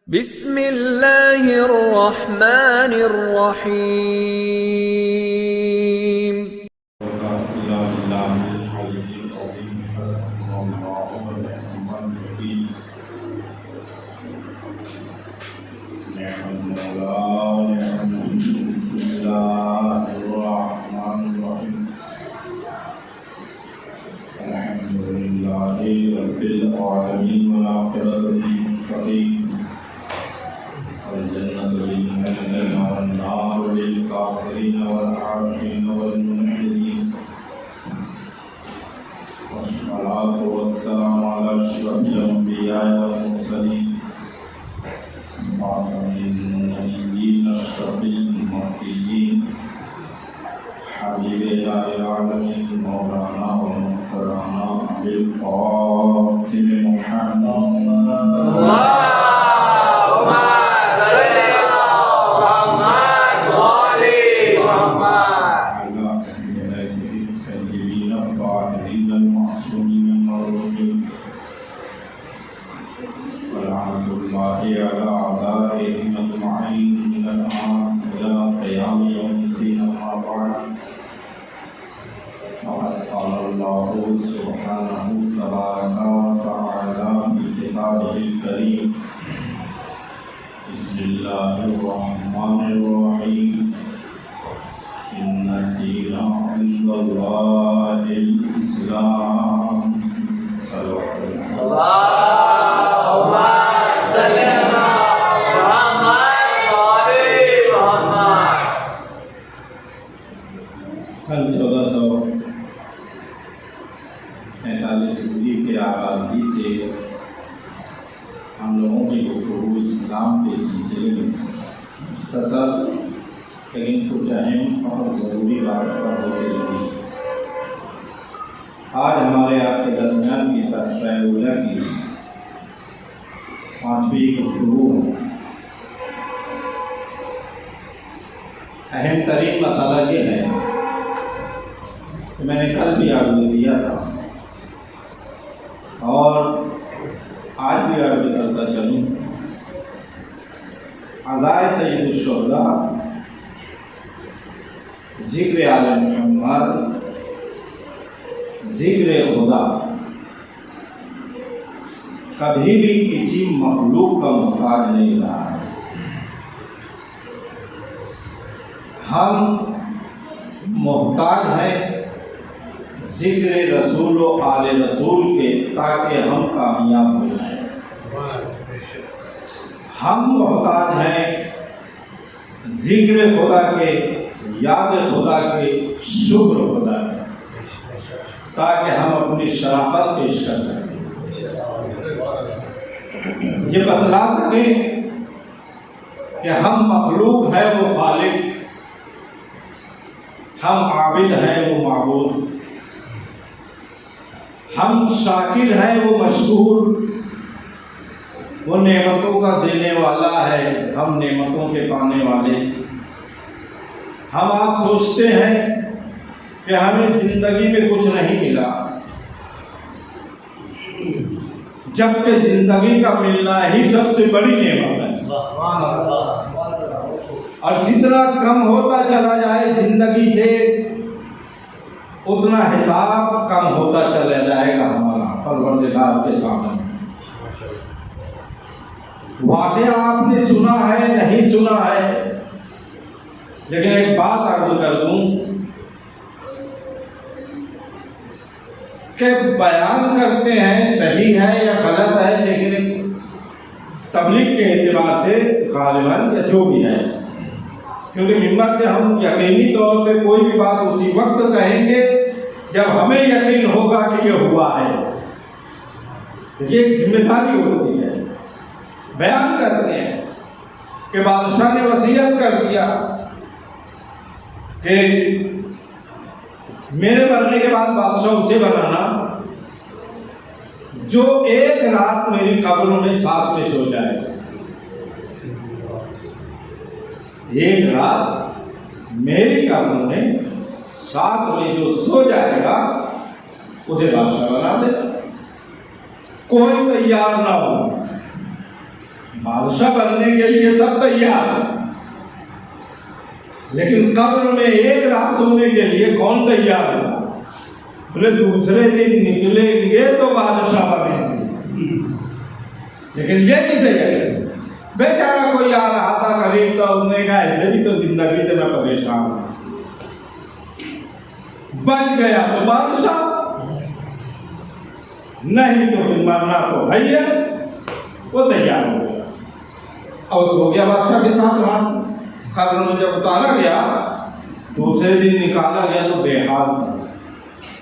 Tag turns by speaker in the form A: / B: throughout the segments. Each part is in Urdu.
A: بسم اللہ الرحمن الرحیم۔
B: والجنة للمؤمنين والنار للكافرين والعافين والمنعمين والصلاة والسلام على أشرف الأنبياء والمرسلين خاتم النبيين أشرف المرسلين حبيب العالمين مولانا ومختارنا أبي القاسم محمد سبحانه تبارك وتعالى في كتابه الكريم بسم الله الرحمن الرحيم إن الدين عند الله الإسلام صلى الله سن 1445 ہجری کے آغازی سے ہم لوگوں کی گفتگو اسلام کے سلسلے میں مختصر لیکن کچھ اہم اور ضروری بات پر ہوتی رہی۔ آج ہمارے آپ کے درمیان کی طرح روزہ کی 5ویں گفتگو ہے۔ اہم ترین مسئلہ یہ ہے کہ میں نے کل بھی عرض دیا تھا اور آج بھی عرض کرتا چلوں، عزائے سید الشہداء، ذکر آل محمد، ذکر خدا کبھی بھی کسی مخلوق کا محتاج نہیں رہا ہے۔ ہم محتاج ہیں ذکر رسول و آل رسول کے تاکہ ہم کامیاب ہو جائیں۔ ہم محتاج ہیں ذکر خدا کے، یاد خدا کے، شکر خدا کے، تاکہ ہم اپنی شرافت پیش کر سکیں، یہ بتلا سکیں کہ ہم مخلوق ہیں وہ خالق، ہم عابد ہیں وہ معبود، ہم شاکر ہیں وہ مشکور، وہ نعمتوں کا دینے والا ہے، ہم نعمتوں کے پانے والے۔ ہم آپ سوچتے ہیں کہ ہمیں زندگی میں کچھ نہیں ملا، جبکہ زندگی کا ملنا ہی سب سے بڑی نعمت ہے، اور جتنا کم ہوتا چلا جائے زندگی سے اتنا حساب کم ہوتا چلا جائے گا ہمارا پروردگار کے سامنے۔ واقعہ آپ نے سنا ہے نہیں سنا ہے، لیکن ایک بات عرض کر دوں کہ بیان کرتے ہیں صحیح ہے یا غلط ہے، لیکن تبلیغ کے اعتبار سے غالباً یا جو بھی ہے، کیونکہ ممبر پہ ہم یقینی طور پہ کوئی بھی بات اسی وقت کہیں گے جب ہمیں یقین ہوگا کہ یہ ہوا ہے۔ یہ ایک ذمہ داری ہوتی ہے۔ بیان کرتے ہیں کہ بادشاہ نے وصیت کر دیا کہ میرے مرنے کے بعد بادشاہ اسے بنانا جو ایک رات میری قبر میں ساتھ میں سو جائے گا۔ ایک رات میری قبر میں ساتھ میں جو سو جائے گا اسے بادشاہ بنا دے۔ کوئی تیار نہ ہو، بادشاہ بننے کے لیے سب تیار، لیکن قبر میں ایک رات سونے کے لیے کون تیار ہے؟ بولے دوسرے دن نکلیں گے تو بادشاہ بنیں گے، لیکن یہ کسے کرے؟ بیچارہ کوئی آ رہا تھا قریب تو اس نے کہا ایسے بھی تو زندگی سے میں پریشان ہوں، بن گیا تو بادشاہ، نہیں تو پھر مرنا تو ہے، وہ تیار ہو گیا اور سو گیا بادشاہ کے ساتھ رات۔ قبر میں جب اتارا گیا دوسرے دن نکالا گیا تو بے حال تھا،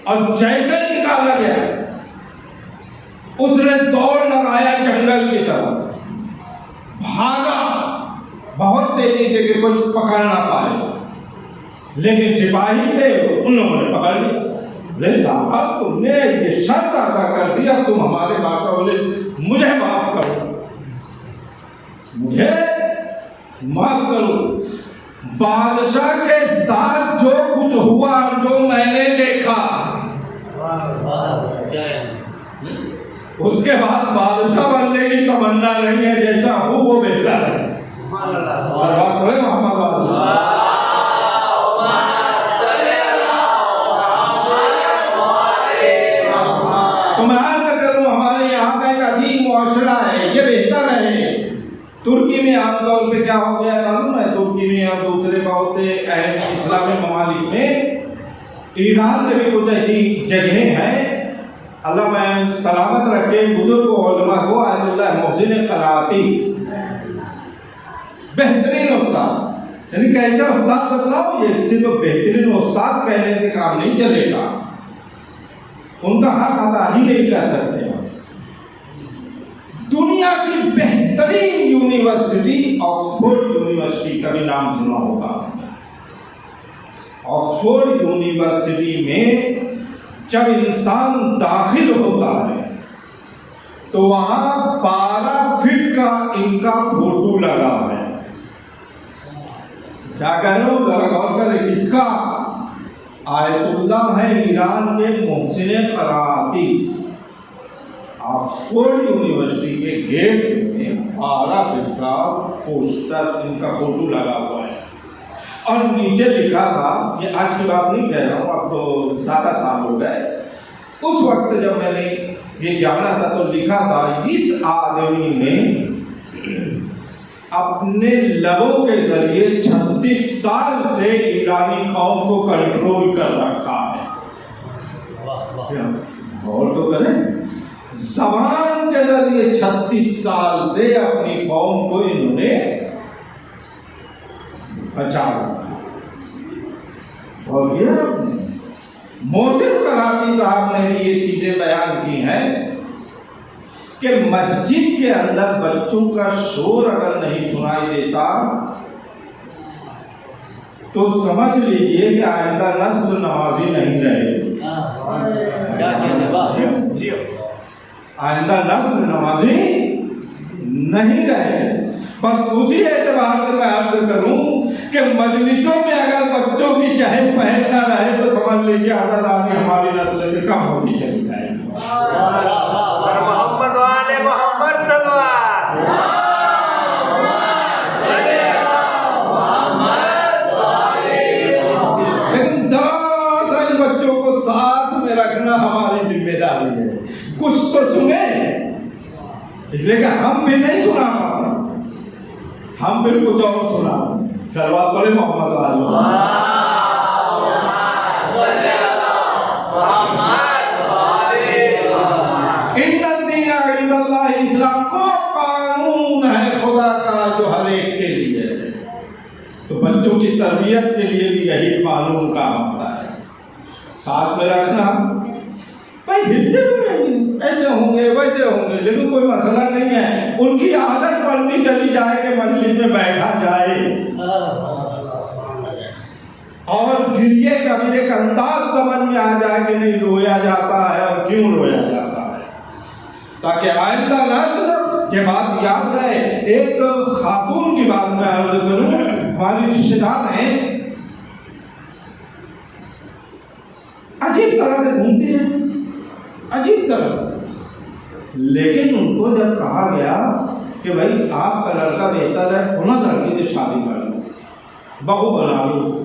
B: اور جیسے نکالا گیا اس نے دوڑ لگایا جنگل کی طرف، بھاگا بہت تیزی سے کہ کوئی پکڑ نہ پائے، لیکن سپاہی تھے انہوں نے پکڑ لیا۔ بولے صاحب تم نے یہ شرط ادا کر دی، اب تم ہمارے بادشاہ، بولے مجھے معاف کرو، مجھے معاف کرو، بادشاہ کے ساتھ جو کچھ ہوا، جو میں نے دیکھا، اس کے بعد بادشاہ بننے کی تمنا نہیں ہے، جیسا ہوں وہ بہتر ہے۔ سلوات پڑھیں محمد تو میں عرض کروں ہمارے یہاں کا ایک عجیب معاشرہ ہے، یہ بہتر ہے۔ ترکی میں عام طور پہ کیا ہو گیا معلوم ہے؟ ترکی میں اور دوسرے بہت سے اہم اسلامی ممالک میں، ایران میں بھی کچھ ایسی جگہیں ہیں، اللہ میں سلامت رکھے بزرگ علماء کو، آیت اللہ محسن قرآتی، بہترین استاد، یعنی کیسا استاد بتلاؤ، یہ صرف بہترین استاد کہنے سے کام نہیں چلے گا، ان کا حق ادا ہی نہیں کر سکتے۔ دنیا کی بہترین یونیورسٹی آکسفورڈ یونیورسٹی کا بھی نام سنا ہوگا۔ آکسفورڈ یونیورسٹی میں جب انسان داخل ہوتا ہے تو وہاں 12 فٹ کا ان کا فوٹو لگا ہے۔ کیا کہہ رہا ہوں؟ ذرا غور کریں، کس کا؟ آیت اللہ ہے ایران کے محسن قرآتی، آکسفورڈ یونیورسٹی کے گیٹ میں 12 فٹ کا پوسٹر ان کا فوٹو لگا ہوا ہے، اور نیچے لکھا تھا، یہ آج کی بات نہیں کہہ رہا ہوں، اب تو زیادہ سال ہو گئے، اس وقت جب میں نے یہ جانا تھا تو لکھا تھا اس آدمی نے اپنے لبوں کے ذریعے 36 سال سے ایرانی قوم کو کنٹرول کر رکھا ہے۔ غور تو کریں، زبان کے ذریعے 36 سال سے اپنی قوم کو انہوں نے بچا رکھا۔ اور یہ محسن قرآتی صاحب نے بھی یہ چیزیں بیان کی ہیں کہ مسجد کے اندر بچوں کا شور اگر نہیں سنائی دیتا تو سمجھ لیجئے کہ آئندہ نسل نمازی نہیں رہے گی، آئندہ نسل نمازی نہیں رہے۔ بس اسی اعتبار سے میں عرض کروں کہ مجلسوں میں اگر بچوں کی چہل پہل نہ رہے تو سمجھ لیجیے حضرت آدمی ہماری نسل سے کم ہوتی چلی جائے گی۔
C: محمد والے محمد صلوات،
B: لیکن ذرا ان بچوں کو ساتھ میں رکھنا ہماری ذمہ داری ہے۔ کچھ تو سنیں، اس لیے کہ ہم بھی نہیں سنا پاتے، ہم پھر کچھ اور سنا۔ سلوات پڑھے محمد والے۔ ان الدین عند اللہ اسلام کو قانون ہے خدا کا جو ہر ایک کے لیے ہے، تو بچوں کی تربیت کے لیے بھی یہی قانون کا ہوتا ہے، ساتھ میں رکھنا۔ بھائی ہلتے بھی نہیں، ایسے ہوں گے ویسے ہوں گے، لیکن کوئی مسئلہ نہیں ہے، ان کی عادت پڑتی چلی جائے کہ مجلس میں بیٹھا جائے، اور گریے کا بھی ایک انداز سمجھ میں آ جائے کہ نہیں رویا جاتا ہے اور کیوں رویا جاتا ہے، تاکہ آئندہ نسل یہ بات یاد رہے۔ ایک خاتون کی بات میں عرض کروں، ہماری رشتے دار ہیں، عجیب طرح سے گھومتی ہیں، عجیب طرح، لیکن ان کو جب کہا گیا کہ بھائی آپ کا لڑکا بہتر ہے ہونا لڑکی سے شادی کر لو، بہو بنا لو.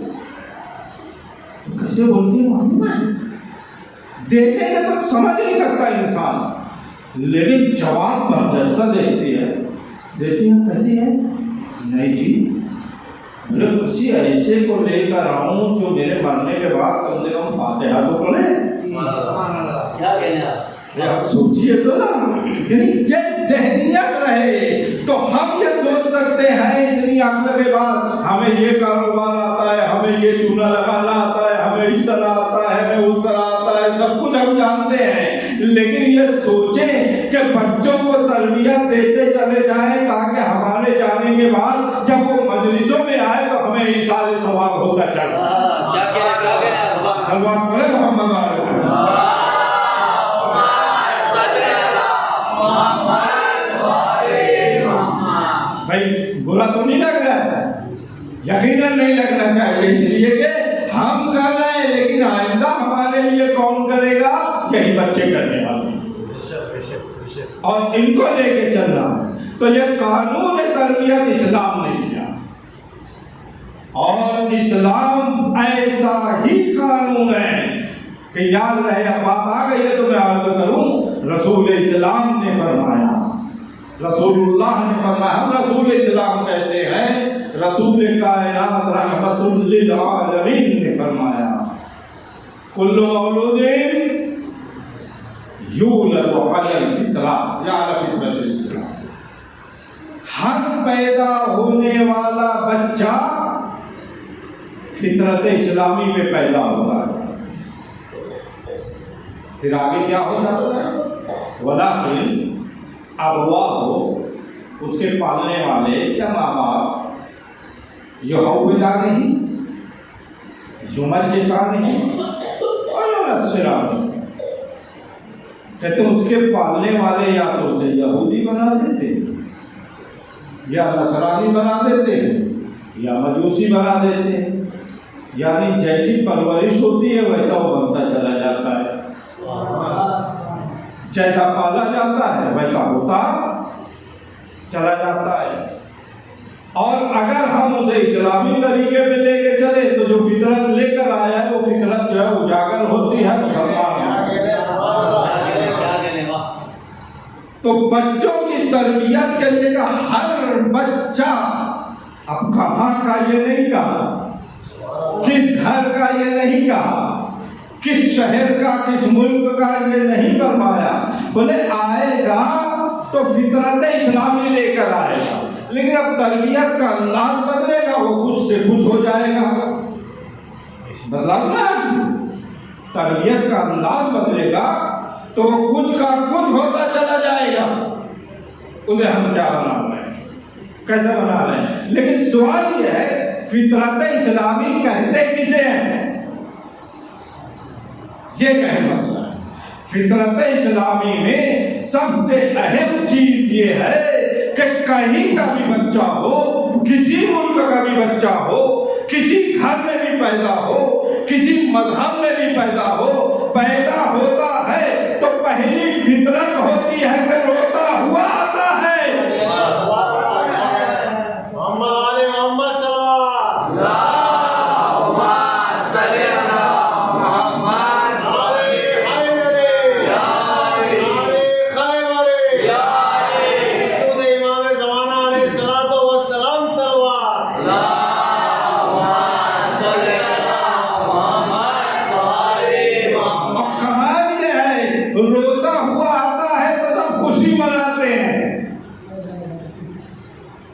B: کیسے بولتی ہے محمد؟ دیکھیں گے تو سمجھ نہیں سکتا انسان، لیکن جواب پر جیسا دیتی ہے کہتی ہے نہیں جی میں کسی ایسے کو لے کر آؤں جو میرے مرنے کے بعد کم سے کم فاتحہ تو پڑھے.
D: کیا کہنا ہے؟
B: آپ سوچیے تو نا، یعنی یہ ذہنیت رہے تو ہم یہ سوچ سکتے ہیں اتنی عقل کے بعد ہمیں یہ کاروبار آتا ہے، ہمیں یہ چونا لگانا آتا ہے، ہمیں اس طرح آتا ہے، ہمیں اس طرح آتا ہے، سب کچھ ہم جانتے ہیں. لیکن یہ سوچیں کہ بچوں کو تربیت دیتے چلے جائیں تاکہ ہمارے جانے کے بعد جب وہ مجلسوں میں آئے تو ہمیں ایصال ثواب ہوتا چلے. اللہ کرے محمد علیہ بھائی برا تو نہیں لگ رہا ہے؟ یقیناً نہیں لگنا چاہیے، اس لیے کہ ہم کر رہے ہیں لیکن آئندہ ہمارے لیے کون کرے گا؟ یہی بچے کرنے والے، اور ان کو لے کے چلنا. تو یہ قانون تربیت اسلام نے دیا، اور اسلام ایسا ہی قانون ہے کہ یاد رہے. اب بات آ گئی ہے تو میں عرض کروں، رسول اسلام نے فرمایا، رسول اللہ نے فرمایا، ہم رسول اسلام کہتے ہیں، رسول کائنات رحمت للعالمین نے فرمایا کل مولود یولد علی الفطرہ یا علی فطرۃ الاسلام، ہر پیدا ہونے والا بچہ فطرت اسلامی میں پیدا ہوتا ہے. پھر آگے کیا ہوتا ہے؟ ولیکن ابواہ اس کے پالنے والے یا ماں باپ یہودانی یمجسانی اور نصرانی، کہتے ہیں اس کے پالنے والے یا تو اسے یہودی بنا دیتے، یا نصرانی بنا دیتے، یا مجوسی بنا دیتے. یعنی جیسی پرورش ہوتی ہے ویسا وہ بنتا چلا جاتا ہے، جیسا پالا جاتا ہے ویسا ہوتا چلا جاتا ہے. اور اگر ہم اسے اسلامی طریقے پہ لے کے چلے تو جو فطرت لے کر آیا ہے وہ فطرت جو ہے اجاگر ہوتی ہے مسلمان. تو بچوں کی تربیت کے لیے ہر بچہ، اب کہاں کا یہ نہیں کہا، کس گھر کا یہ نہیں کہا، کس شہر کا کس ملک کا یہ نہیں فرمایا، بولے آئے گا تو فطرت اسلامی لے کر آئے گا، لیکن اب تربیت کا انداز بدلے گا، وہ کچھ سے کچھ ہو جائے گا. بدلا نا، تربیت کا انداز بدلے گا تو وہ کچھ کا کچھ ہوتا چلا جائے گا. اسے ہم کیا بنا رہے ہیں، کیسے بنا رہے ہیں؟ لیکن سوال یہ ہے فطرت اسلامی کہتے کسے ہیں؟ یہ کہنا مطلب ہے فطرت اسلامی میں سب سے اہم چیز یہ ہے کہ کہیں کا بھی بچہ ہو، کسی ملک کا بھی بچہ ہو، کسی گھر میں بھی پیدا ہو، کسی مذہب میں بھی پیدا ہو، پیدا ہوتا ہے تو پہلی فطرت ہوتی ہے کہ روتا ہوا آتا ہے.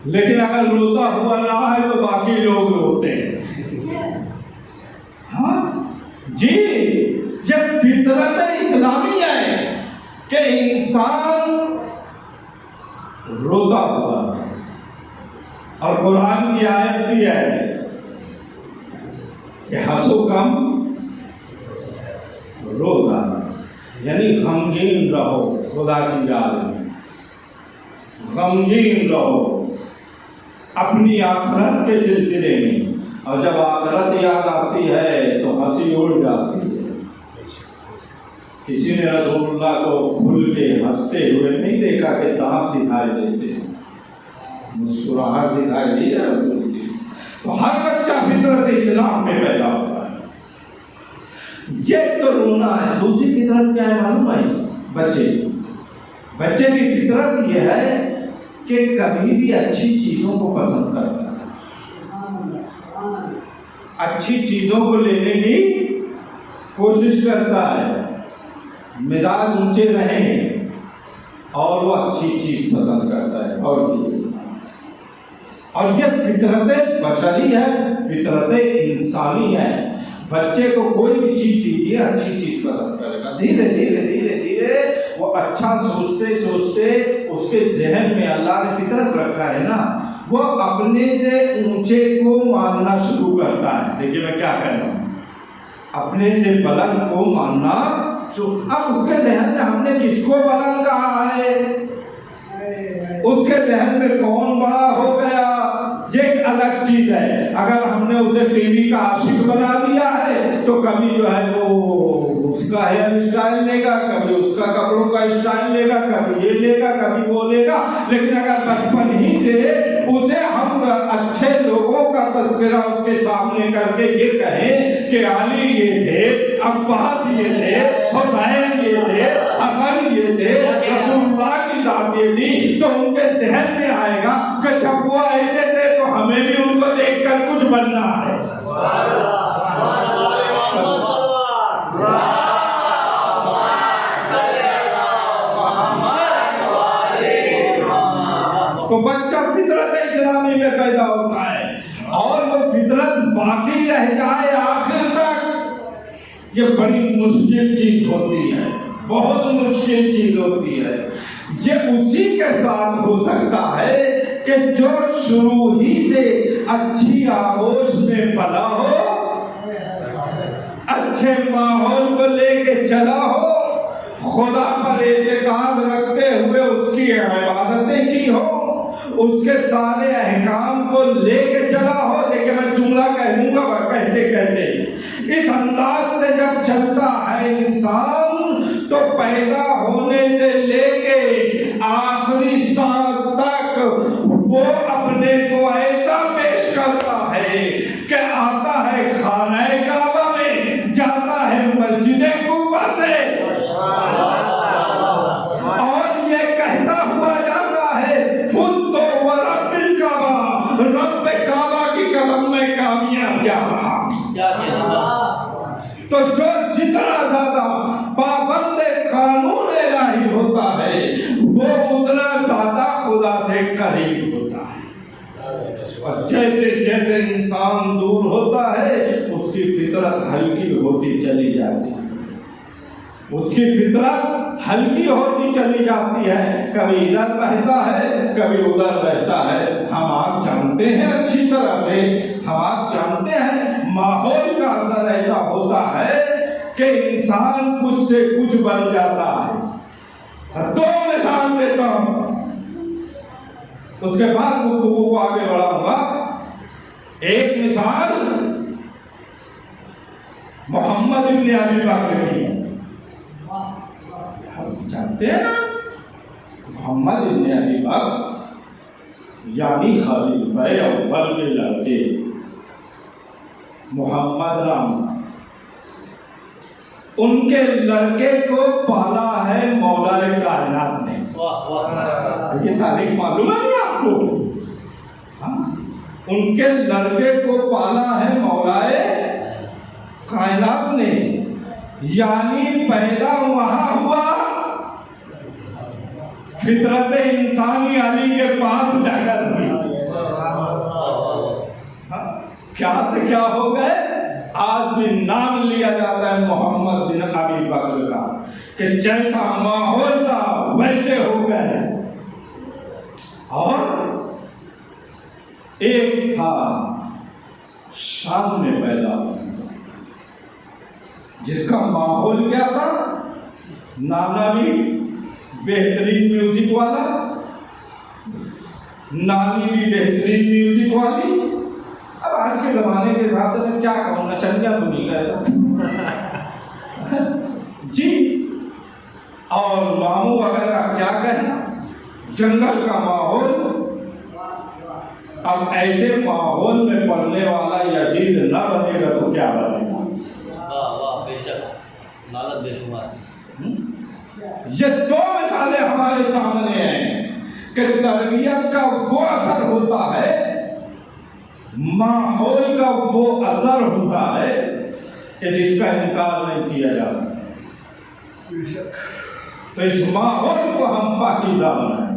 B: لیکن اگر روتا ہوا نہ ہے تو باقی لوگ روتے ہیں. ہاں جی، یہ فطرت اسلامی ہے کہ انسان روتا ہوا، اور قرآن کی آیت بھی ہے کہ ہنسو کم روزانہ، یعنی غمگین رہو خدا کی یاد میں، غمگین رہو اپنی آخرت کے سلسلے میں. اور جب آخرت یاد آتی ہے تو ہنسی اڑ جاتی ہے. کسی نے رسول اللہ کو کھل کے ہنستے ہوئے نہیں دیکھا کہ دانت دکھائی دیتے ہیں. مسکراہٹ دکھائی دی ہے رسول کی. تو ہر بچہ فطرت اسلام میں پیدا ہوتا ہے. یہ تو رونا ہے. دوسری فطرت کیا ہے معلوم ہے؟ بچے کی فطرت یہ ہے کہ کبھی بھی اچھی چیزوں کو پسند کرتا ہے, اچھی چیزوں کو لینے کی کوشش کرتا ہے, مزاج اونچے رہیں اور وہ اچھی چیز پسند کرتا ہے. اور یہ فطرت بشری ہے, فطرت انسانی ہے. بچے کو کوئی بھی چیز دیجیے اچھی چیز پسند کرے گا. دھیرے دھیرے دھیرے دھیرے وہ اچھا سوچتے سوچتے اس کے ذہن میں اللہ نے فطرت رکھا ہے نا, وہ اپنے سے اونچے کو ماننا شروع کرتا ہے. دیکھیے میں کیا کہہ رہا ہوں, اپنے سے بلند کو ماننا. اب اس کے ذہن میں ہم نے کس کو بلند کہا ہے, اس کے ذہن میں کون بڑا ہو گیا, یہ ایک الگ چیز ہے. اگر ہم نے اسے ٹی وی کا عاشق بنا دیا ہے تو کبھی جو ہے وہ اس کا ہیئر اسٹائل لے گا, کبھی اس کا کپڑوں کا اسٹائل لے گا, کبھی یہ لے گا, کبھی وہ لے گا. لیکن اگر بچپن ہی سے اسے ہم اچھے لوگوں کا تذکرہ اس کے سامنے کر کے یہ کہیں کہ علی یہ تھے, عباس یہ تھے, حسین یہ تھے, حسن یہ تھے, رسول اللہ کی ذات یہ تھی, تو ان کے ذہن میں آئے گا کہ جب وہ ایسے تھے تو ہمیں بھی ان کو دیکھ کر کچھ بننا ہے. تو بچہ فطرت اسلامی میں پیدا ہوتا ہے اور وہ فطرت باقی رہ جائے آخر تک, یہ بڑی مشکل چیز ہوتی ہے, بہت مشکل چیز ہوتی ہے. یہ اسی کے ساتھ ہو سکتا ہے کہ جو شروع ہی سے اچھی آغوش میں پلا ہو, اچھے ماحول کو لے کے چلا ہو, خدا پر اعتقاد رکھتے ہوئے اس کی عبادتیں کی ہو, اس کے سارے احکام کو لے کے چلا ہو. دیکھیں میں جملہ کہوں گا کہتے کہتے اس انداز سے جب چلتا ہے انسان تو پیدا ہونے سے لے کے آخری سانس تک وہ اپنے کو ایسا پیش کرتا ہے کہ آتا ہے خانہ کعبہ میں, جاتا ہے مسجد کوفہ سے اور یہ کہتا ہوا جاتا ہے فزت ورب الکعبہ, رب کعبہ کی قدم میں کامیاب کیا رہا. تو جو جتنا زیادہ پابند قانون الہی ہوتا ہے وہ اتنا زیادہ خدا سے قریب ہوتا ہے. اور جیسے جیسے انسان دور ہوتا ہے اس کی فطرت ہلکی ہوتی چلی جاتی ہے, اس کی فطرت ہلکی ہوتی چلی جاتی ہے. کبھی ادھر بہتا ہے, کبھی ادھر بہتا ہے. ہم آپ جانتے ہیں اچھی طرح سے, ہم آپ جانتے ہیں ماحول کا اثر ایسا ہوتا ہے کہ انسان کچھ سے کچھ بن جاتا ہے. دو مثال دیتا ہوں, اس کے بعد گفتگو کو آگے بڑھاؤں گا. ایک مثال محمد ابن ابی بکر کی ہے. جانتے ہیں نا محمد ابن ابی بکر یعنی خلیفہ اول کے لڑکے محمد نام, ان کے لڑکے کو پالا ہے مولا کائنات نے. یہ تاریخ معلوم ہے نہیں آپ کو؟ ان کے لڑکے کو پالا ہے مولا کائنات نے, یعنی پیدا وہاں ہوا فطرت انسانی علی کے پاس جا کر ہوئی. کیا سے کیا ہو گئے, آج بھی نام لیا جاتا ہے محمد بن ابی بکر کا کہ جیسا ماحول تھا ویسے ہو گئے. اور ایک تھا شام میں پیدا ہوا جس کا ماحول کیا تھا, نانا بھی بہترین میوزک والا, نانی بھی بہترین میوزک والی. اب آج کے زمانے کے حساب سے میں کیا کہوں, نچنیا تو نہیں کہتا جی. اور ماموں وغیرہ کیا کہنا, جنگل کا ماحول, اب ایسے ماحول میں پڑھنے والا یزید نہ بنے گا تو کیا بنے گا؟
D: واہ واہ بے شک لالت بے شمار.
B: یہ دو مثالیں ہمارے سامنے ہیں کہ تربیت کا وہ اثر ہوتا ہے، ماحول کا وہ اثر ہوتا ہے کہ جس کا انکار نہیں کیا جا سکتا. تو اس ماحول کو ہم پاکیزہ بنائیں،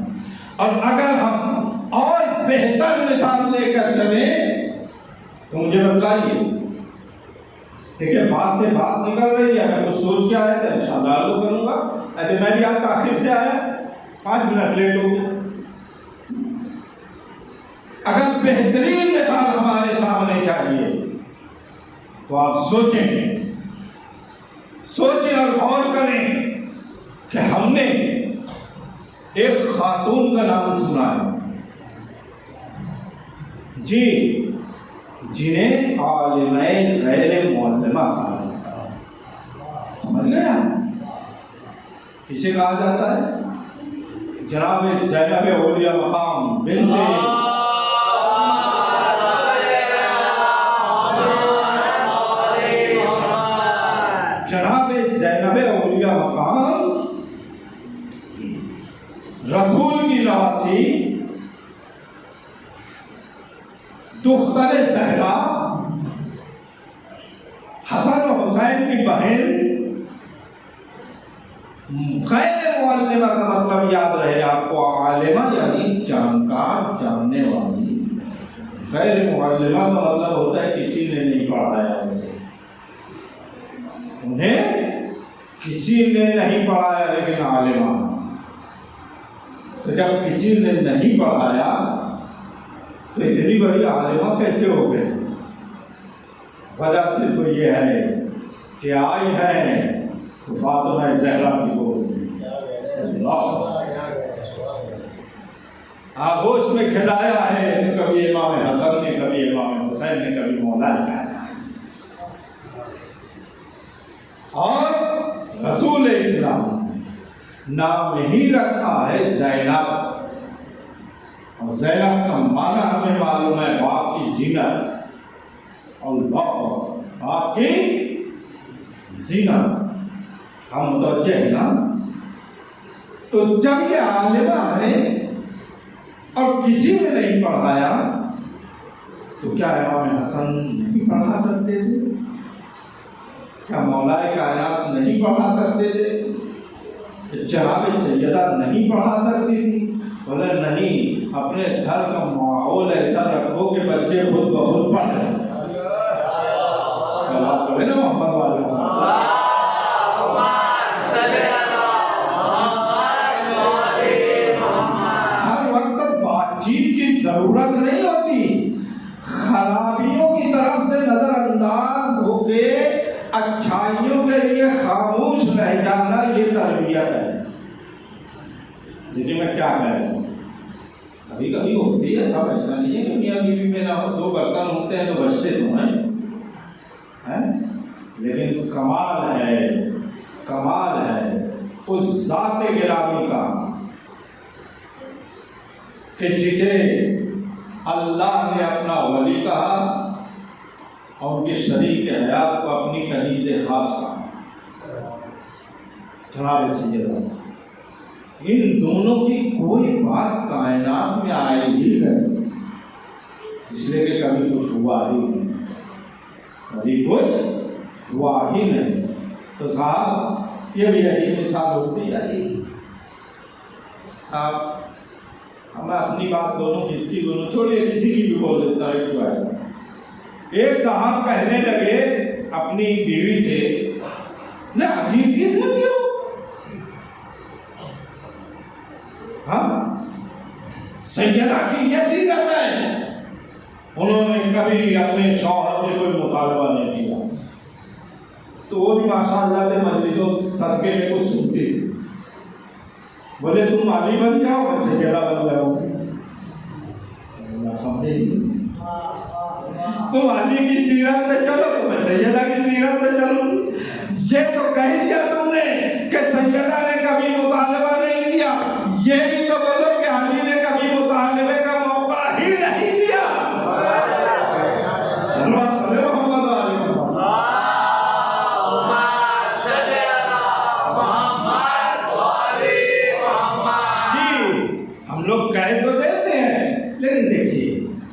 B: اور اگر ہم اور بہتر مثال لے کر چلیں تو مجھے بتلائیے. دیکھیے بات سے بات نکل رہی ہے، میں کچھ سوچ کے آیا تھا انشاءاللہ آلو کروں گا. ایسے میں بھی آپ تاخیر سے آیا، 5 منٹ لیٹ ہو گیا. اگر بہترین مثال ہمارے سامنے چاہیے تو آپ سوچیں اور غور کریں کہ ہم نے ایک خاتون کا نام سنا ہے جی، جنہیں عالمہ غیر معلمہ کہا جاتا ہے. سمجھ گئے آپ کسے کہا جاتا ہے؟ جناب زینب اولیاء مقام بنت جناب زینب اولیاء مقام رسول کی نواسی دختر زہرا حسن و حسین کی بہن، غیر معلمہ کا مطلب یاد رہے آپ کو، عالمہ یعنی جانکار، جاننے والی. غیر معلمہ کا مطلب ہوتا ہے کسی نے نہیں پڑھایا اسے، انہیں کسی نے نہیں پڑھایا لیکن عالمہ. تو جب کسی نے نہیں پڑھایا تو اتنی بڑی عالمہ کیسے ہو گئے؟ وجہ صرف یہ ہے کہ آئی ہے تو فاطمہ زہرا کی ہو آغوش میں کھلایا ہے تو کبھی امام حسن نے، کبھی امام حسین نے، کبھی مولا نے کہا. اور رسول اسلام نام ہی رکھا ہے زینب، اور زینب کا معنی ہمیں معلوم ہے باپ کی زینت، اللہ باپ کی زینت. ہم متوجہ ہیں نا؟ تو جب یہ عالمہ ہے اور کسی نے نہیں پڑھایا تو کیا امام حسن نہیں پڑھا سکتے تھے؟ کیا مولا کائنات نہیں پڑھا سکتے تھے؟ جناب سیدہ نہیں پڑھا سکتی تھی؟ بولے نہیں، اپنے گھر کا ماحول ایسا رکھو کہ بچے خود بخود پڑھ رہے ہیں. صلوات پڑھے نا محمد والے. ہر وقت بات چیت کی ضرورت نہیں ہوتی، خرابیوں کی طرف سے نظر انداز ہو کے اچھائیوں کے لیے خاموش رہ جانا یہ تربیت ہے. دیکھیے میں کیا کہہ رہا ہوں، کبھی کبھی ہوتی ہے، اب ایسا نہیں ہے کہ میاں بیوی میں نہ ہو، 2 برتن ہوتے ہیں تو بچتے تو ہیں، لیکن کمال ہے اس ذات گرامی کا کہ جسے اللہ نے اپنا ولی کہا اور ان کے شریک حیات کو اپنی کنیز خاص کہا. جناب سیدہ ان دونوں کی کوئی بات کائنات میں آئے ہی نہیں، اس لیے کہ کبھی کچھ ہوا ہی نہیں. تو صاحب یہ بھی عجیب مثال ہوتی ہے جی. میں اپنی بات دونوں کس کی دونوں چھوڑیے، کسی کی بھی بول دیتا ہوں. ایک سوال، ایک صاحب کہنے لگے اپنی بیوی سے، نہ عجیب کس نے کیوں؟ ہاں سیدہ کی یہ سیرت ہے، انہوں نے کبھی اپنے شوہر سے کوئی مطالبہ نہیں کیا. تو وہ بھی ماشاءاللہ سے مجلسوں صدقے میں کچھ سنتی تھی. بولے تم علی بن جاؤ میں سیدہ بن جاؤں. سمجھے تم علی کی سیرت میں چلو تو میں سیدہ کی سیرت میں چلوں. یہ تو کہہ دیا تم نے کہ سیدہ نے کبھی مطالبہ نہیں کیا، یہ بھی تو بولو کہ علی نے کبھی مطالبے کا موقع ہی نہیں دیا. لیکن دیکھیے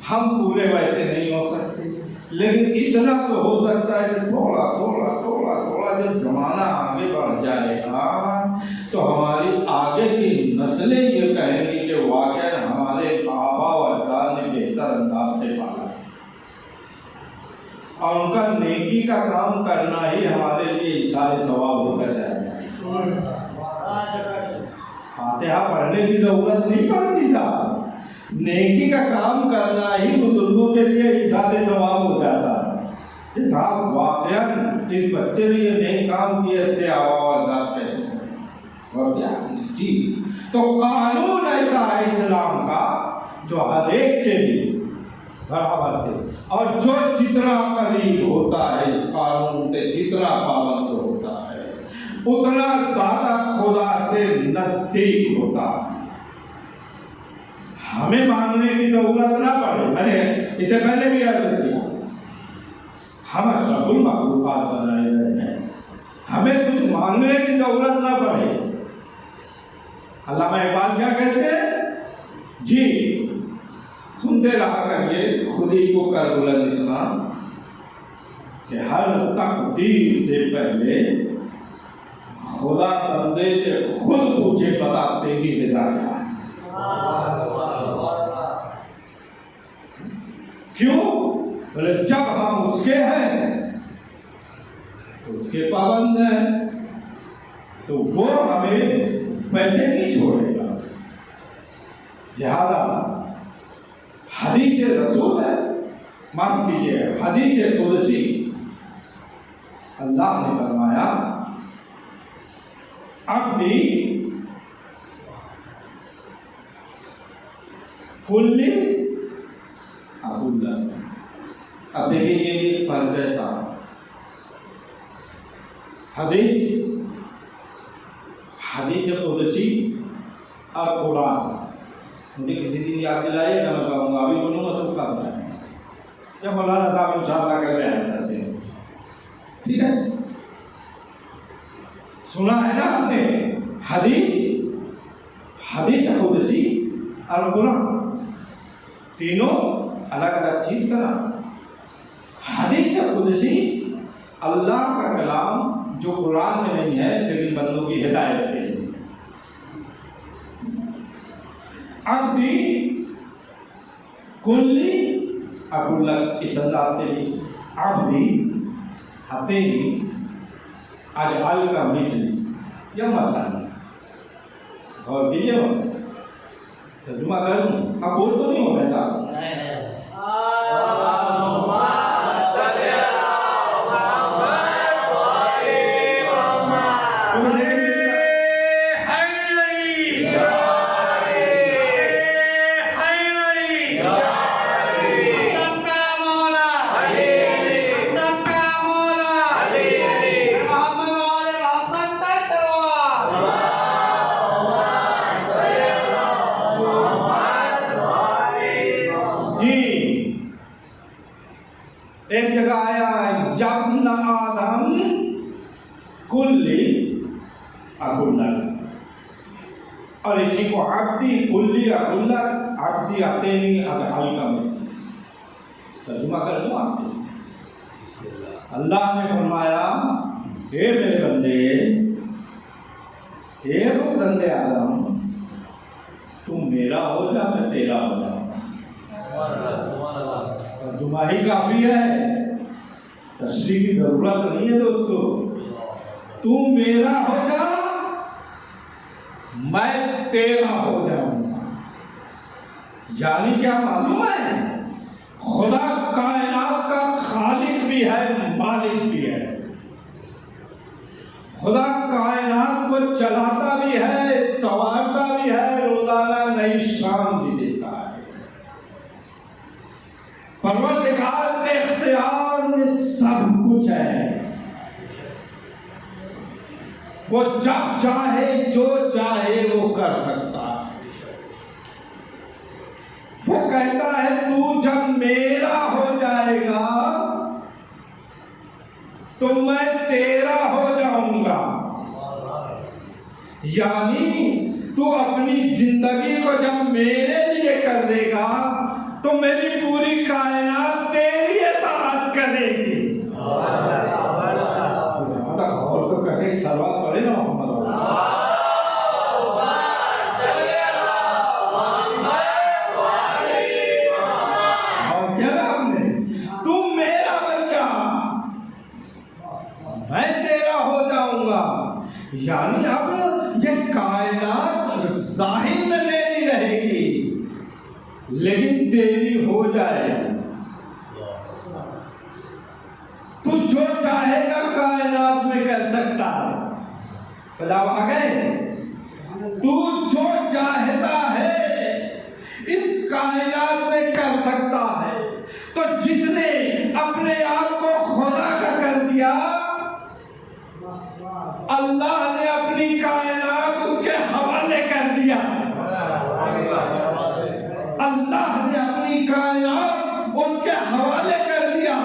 B: ہم پورے ویسے نہیں ہو سکتے، لیکن اتنا تو ہو سکتا ہے کہ تھوڑا تھوڑا تھوڑا تھوڑا جب زمانہ آگے بڑھ جائے گا تو ہماری آگے کی نسلیں یہ کہیں گی کہ واقعی ہمارے آبا و اجداد نے بہتر انداز سے پالا اور ان کا نیکی کا کام کرنا ہی ہمارے لیے ایثار ثواب ہوتا جائے گا۔ فاتحہ پڑھنے کی ضرورت نہیں پڑتی صاحب، نیکی کا کام کرنا ہی بزرگوں کے لیے ایثار ثواب ہو جاتا ہے کہ صاحب واقعاً اس بچے نے یہ نیک کام کیا، اس سے آبا و اجداد کیسے اور کیا جی۔ تو قانون ایسا ہے اسلام کا جو ہر ایک کے لیے برابر ہے، اور جو جتنا قریب ہوتا ہے اس قانون سے، جتنا پابند ہوتا ہے، اتنا زیادہ خدا سے نزدیک ہوتا ہے۔ ہمیں مانگنے کی ضرورت نہ پڑے، میں نے اسے پہلے بھی عرض کیا، ہم اشرف المخلوقات بنائے گئے ہیں، ہمیں کچھ مانگنے کی ضرورت نہ پڑے۔ علامہ اقبال کیا کہتے ہیں جی، سنتے رہا کریے، خود ہی کو کر بلند اتنا کہ ہر تقدیر سے پہلے خدا بندے سے خود پوچھے بتا تیری رضا کیا ہے۔ کیوں؟ بولے جب ہم اس کے ہیں تو اس کے پابند ہیں، تو وہ ہمیں ویسے نہیں چھوڑے گا۔ لہذا حدیث رسول ہے، معاف کیجیے حدیث قدسی، اللہ نے فرمایا عبدی کلی عبداللہ۔ اب دیکھیے یہ بھی فرق ہے تھا، حدیث قدسی اور قرآن۔ مجھے کسی دن یاد دلائے گا، میں کہوں گا، ابھی بولوں گا تو کب ہے کیا مولانا صاحب انشاءاللہ کر رہے ہیں کرتے ہیں، ٹھیک ہے؟ سنا ہے نا ہم نے حدیث قدسی اور قرآن، تینوں الگ الگ چیز کا نام۔ حدیث قدسی اللہ کا کلام جو قرآن میں نہیں ہے لیکن بندوں کی ہدایت کے لیے۔ عبدی کلی عبداللہ، اس انداز سے بھی عبدی حتیمی اجعل کا مثلی یا مثلا، اور کیجیے ترجمہ کر دوں، اب بول تو نہیں ہو رہا تھا۔ ایک جگہ آیا یابن آدم کلی عبداللہ، اور اسی کو عبدی کلی عبداللہ، عبدی عطینی اجعل کا مثلی۔ ترجمہ کر دوں آپ کے، اللہ نے فرمایا اے میرے بندے، اے بندے آدم، تم میرا ہو جا میں تیرا ہو جاؤں۔ ترجمہ ہی کافی ہے، تشریح کی ضرورت نہیں ہے دوستو۔ تو میرا ہو جا میں تیرا ہو جاؤں گا، یعنی کیا معلوم ہے؟ خدا کائنات کا خالق بھی ہے، مالک بھی ہے۔ خدا کائنات کو چلاتا بھی ہے، سنوارتا بھی ہے، روزانہ نئی شان بھی دیتا ہے۔ پروردگار کے اختیار میں سب کچھ ہے، وہ جب چاہے جو چاہے وہ کر سکتا ہے۔ وہ کہتا ہے تو جب میرا ہو جائے گا تو میں تیرا ہو جاؤں گا، یعنی تو اپنی زندگی کو جب میرے لیے کر دے گا میری پوری کائنات تیری اطاعت کرے گی. اور تو کرے سلوات پڑھے نا محمد. اور کیا نا ہم نے تم میرا بن جا میں تیرا ہو جاؤں گا. یعنی اب یہ کائنات ظاہر میں میری رہے گی لیکن تیری ہو جائے. تو جو چاہے گا کائنات میں کر سکتا ہے. بتاؤ آ گئے. تو جو چاہتا ہے اس کائنات میں کر سکتا ہے. تو جس نے اپنے آپ کو خدا کا کر دیا اللہ نے اپنی کائنات اس کے حوالے کر دیا. اللہ نے اپنی کائنات اس کے حوالے کر دیا.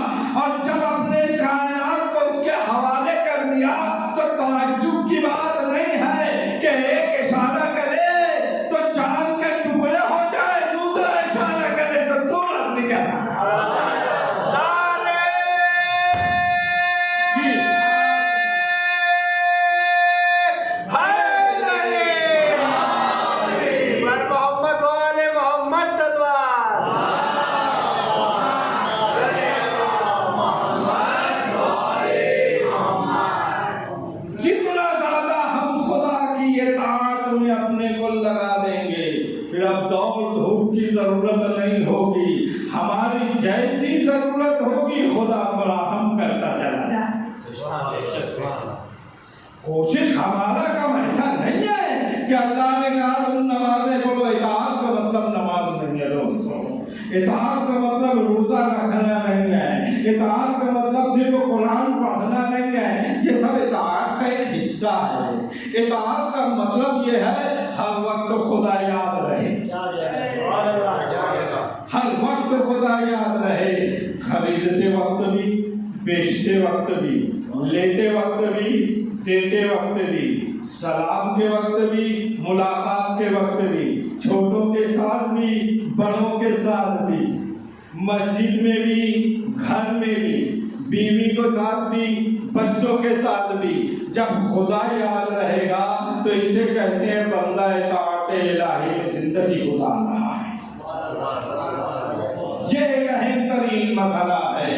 B: اور جب اپنے کائنات کو اس کے حوالے کر دیا تو تعجب کی بات نہیں ہے کہ ایک اشارہ کرے تو چاند کے ٹکڑے ہو جائے, دوسرا اشارہ کرے تو سورج نکل. ضرورت نہیں ہوگی, ہماری جیسی ضرورت ہوگی خدا فراہم کرتا چلا جائے. کوشش ہمارا کام ایسا نہیں ہے کہ اللہ نے کہا تم نمازیں پڑھو. اطاعت کا مطلب نماز نہیں ہے دوستوں. اطاعت کا مطلب روزہ رکھنا نہیں ہے. اطاعت کا مطلب صرف قرآن پڑھنا نہیں ہے. یہ سب اطاعت کا ایک حصہ ہے. اطاعت کا مطلب یہ ہے ہر وقت خدا یاد رہے, ہر وقت خدا یاد رہے. خریدتے وقت بھی, بیچتے وقت بھی, لیتے وقت بھی, دیتے وقت بھی, سلام کے وقت بھی, ملاقات کے وقت بھی, چھوٹوں کے ساتھ بھی, بڑوں کے ساتھ بھی, مسجد میں بھی, گھر میں بھی, بیوی کے ساتھ بھی, بچوں کے ساتھ بھی. جب خدا یاد رہے گا تو اسے کہتے ہیں بندہ اطاعت الہی میں زندگی گزار رہا ہے. یہ ایک اہم ترین مسئلہ ہے.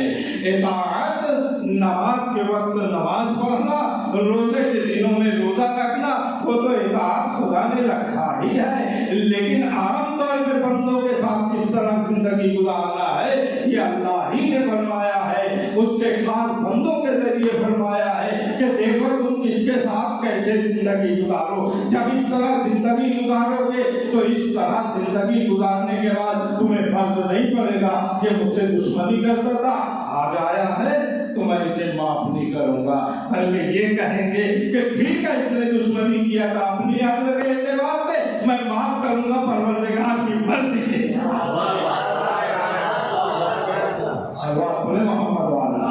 B: اطاعت نماز کے وقت نماز پڑھنا, روزے کے دنوں میں روزہ رکھنا, وہ تو اطاعت خدا نے رکھا ہی ہے. لیکن عام طور پہ بندوں کے ساتھ کس طرح زندگی گزارنا ہے یہ اللہ ہی نے فرمایا ہے. اس کے خاص بندوں کے ذریعے فرمایا ہے کہ دیکھو تم کس کے ساتھ کیسے زندگی گزارو. جب اس طرح زندگی گزارو گے تو اس طرح زندگی گزارنے کے بعد تمہیں فرق نہیں پڑے گا کہ مجھ سے دشمنی کرتا تھا, آج آیا ہے تو میں اسے معاف نہیں کروں گا. بلکہ یہ کہیں گے کہ ٹھیک ہے اس نے دشمنی کیا تھا اپنی عقل کے اعتبار سے, میں معاف کروں گا پروردگار کی مرضی سے. اللہ بولے محمد والا.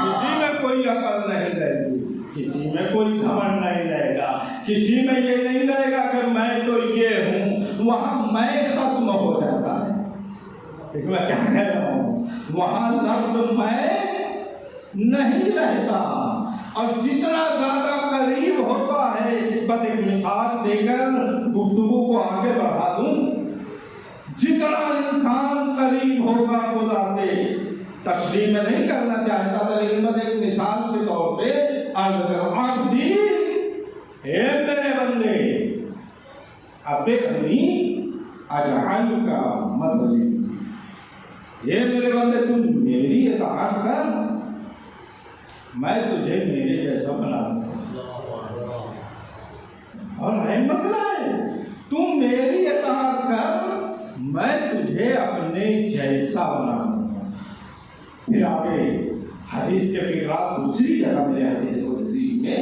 B: کسی میں کوئی عقل نہیں رہے گی, کسی میں کوئی گھمنڈ نہیں رہے گا, کسی میں یہ نہیں رہے گا کہ میں تو یہ ہوں. وہاں میں ختم ہو جاتا ہے. میں کیا کہہ رہا ہوں, وہاں لفظ میں نہیں رہتا. اور جتنا زیادہ قریب ہوتا ہے, بس ایک مثال دے کر گفتگو کو آگے بڑھا دوں, جتنا انسان قریب ہوگا خدا سے, تشریح میں نہیں کرنا چاہتا تھا لیکن بس ایک مثال کے طور پہ عبدی, اے میرے بندے, اتبعنی اجعلک مثلی, اے میرے بندے تم میری اطاعت کر, میں تجھے میرے جیسا بنا دوں. اور اہم مسئلہ ہے, تم میری اطاعت کر, میں تجھے اپنے جیسا بنا دوں. پھر آگے حدیث کے فقرات دوسری جگہ میرے حدیث قدسی میں